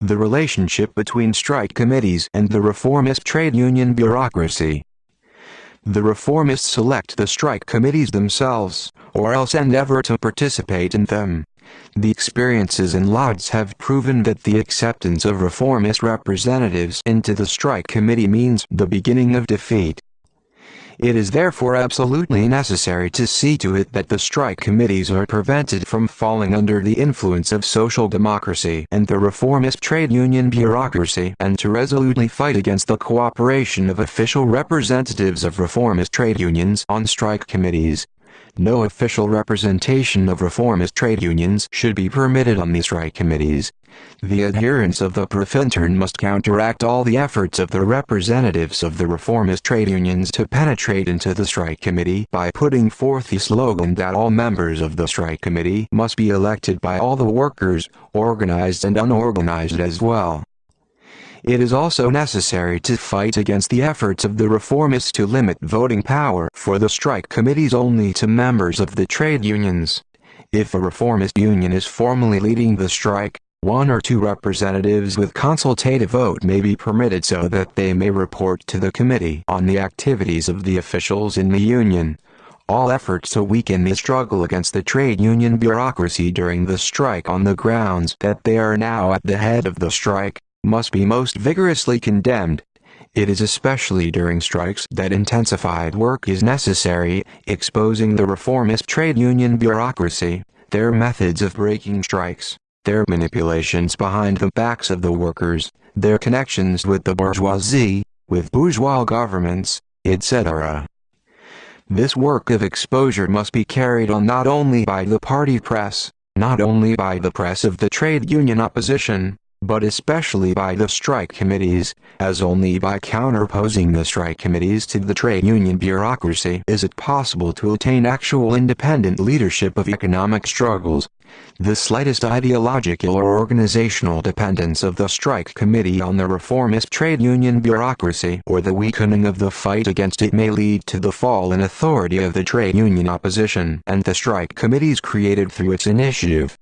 The relationship between strike committees and the reformist trade union bureaucracy. The reformists select the strike committees themselves, or else endeavor to participate in them. The experiences in Lodz have proven that the acceptance of reformist representatives into the strike committee means the beginning of defeat. It is therefore absolutely necessary to see to it that the strike committees are prevented from falling under the influence of social democracy and the reformist trade union bureaucracy, and to resolutely fight against the cooperation of official representatives of reformist trade unions on strike committees. No official representation of reformist trade unions should be permitted on the strike committees. The adherents of the Profintern must counteract all the efforts of the representatives of the reformist trade unions to penetrate into the strike committee by putting forth the slogan that all members of the strike committee must be elected by all the workers, organized and unorganized as well. It is also necessary to fight against the efforts of the reformists to limit voting power for the strike committees only to members of the trade unions. If a reformist union is formally leading the strike, one or two representatives with consultative vote may be permitted so that they may report to the committee on the activities of the officials in the union. All efforts to weaken the struggle against the trade union bureaucracy during the strike on the grounds that they are now at the head of the strike must be most vigorously condemned. It is especially during strikes that intensified work is necessary, exposing the reformist trade union bureaucracy, their methods of breaking strikes, their manipulations behind the backs of the workers, their connections with the bourgeoisie, with bourgeois governments, etc. This work of exposure must be carried on not only by the party press, not only by the press of the trade union opposition, but especially by the strike committees, as only by counterposing the strike committees to the trade union bureaucracy is it possible to attain actual independent leadership of economic struggles. The slightest ideological or organizational dependence of the strike committee on the reformist trade union bureaucracy or the weakening of the fight against it may lead to the fall in authority of the trade union opposition and the strike committees created through its initiative.